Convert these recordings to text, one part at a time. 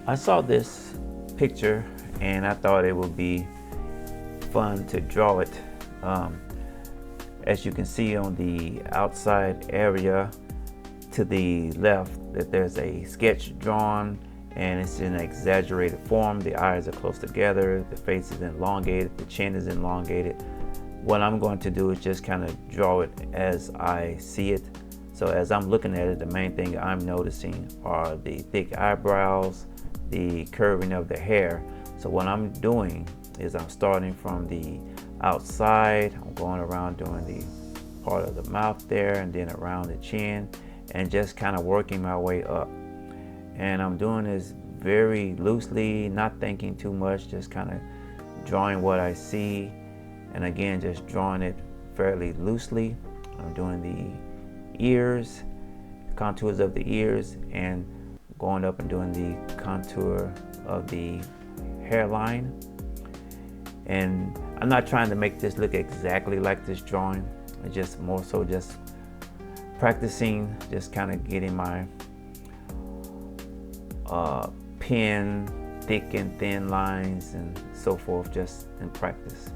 I saw this picture and I thought it would be fun to draw it. As you can see on the outside area to the left, that there's a sketch drawn and it's in an exaggerated form. The eyes are close together, the face is elongated, the chin is elongated. What I'm going to do is just kind of draw it as I see it. So as I'm looking at it, the main thing I'm noticing are the thick eyebrows, the curving of the hair. So what I'm doing is I'm starting from the outside, I'm going around doing the part of the mouth there and then around the chin and just kind of working my way up. And I'm doing this very loosely, not thinking too much, just kind of drawing what I see. And again, just drawing it fairly loosely. I'm doing the ears, contours of the ears, and going up and doing the contour of the hairline. And I'm not trying to make this look exactly like this drawing. It's just more so just practicing, just kind of getting my pen thick and thin lines and so forth, just in practice.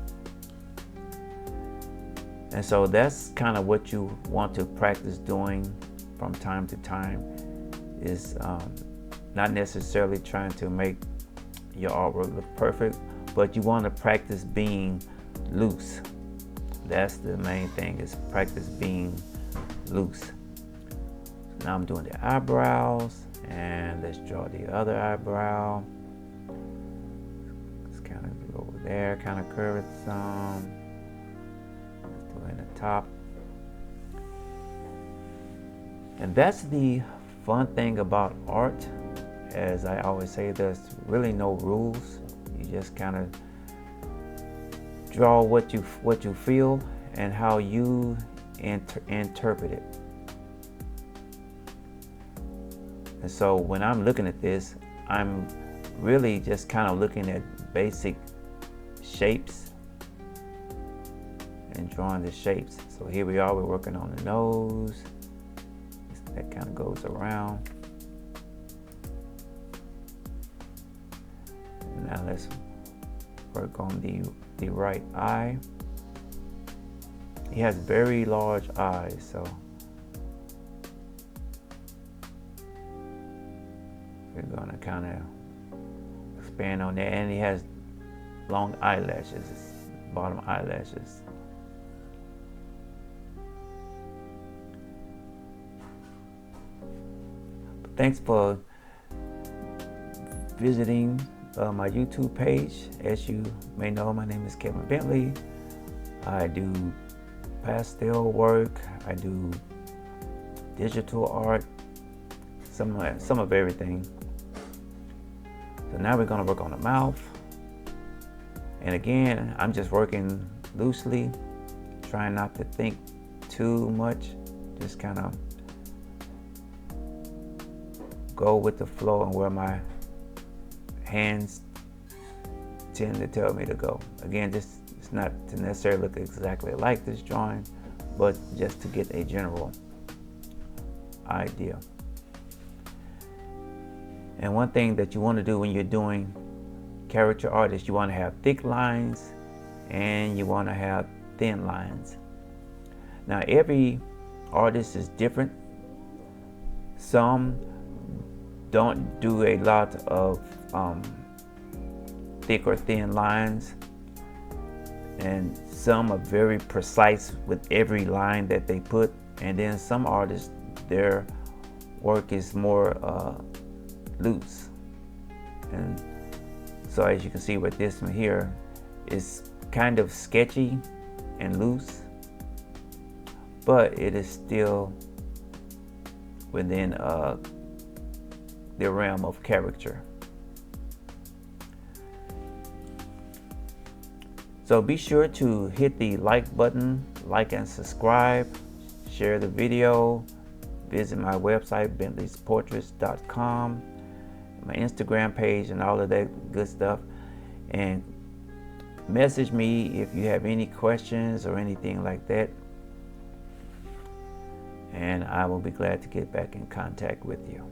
And so that's kind of what you want to practice doing from time to time, is not necessarily trying to make your artwork look perfect, but you want to practice being loose. That's the main thing, is practice being loose. So now I'm doing the eyebrows, and let's draw the other eyebrow. Let's kind of go over there, kind of curve it some. Let's do it in the top. And that's the fun thing about art. As I always say, there's really no rules. You just kind of draw what you feel and how you interpret it. And so when I'm looking at this, I'm really just kind of looking at basic shapes and drawing the shapes. So here we are, we're working on the nose. That kind of goes around. And now let's work on the right eye. He has very large eyes, so we're gonna kind of expand on that. And he has long eyelashes, bottom eyelashes. Thanks for visiting my YouTube page. As you may know, my name is Kevin Bentley. I do pastel work, I do digital art, some of everything. So now we're going to work on the mouth. And again, I'm just working loosely, trying not to think too much, just kind of go with the flow and where my hands tend to tell me to go. Again, it's not to necessarily look exactly like this drawing, but just to get a general idea. And one thing that you want to do when you're doing caricature art is you want to have thick lines and you want to have thin lines. Now every artist is different. Some don't do a lot of thick or thin lines, and some are very precise with every line that they put. And then some artists, their work is more loose. And so as you can see with this one here, it's kind of sketchy and loose, but it is still within the realm of caricature. So be sure to hit the like button, like and subscribe, share the video, visit my website, bentleysportraits.com, my Instagram page and all of that good stuff, and message me if you have any questions or anything like that, and I will be glad to get back in contact with you.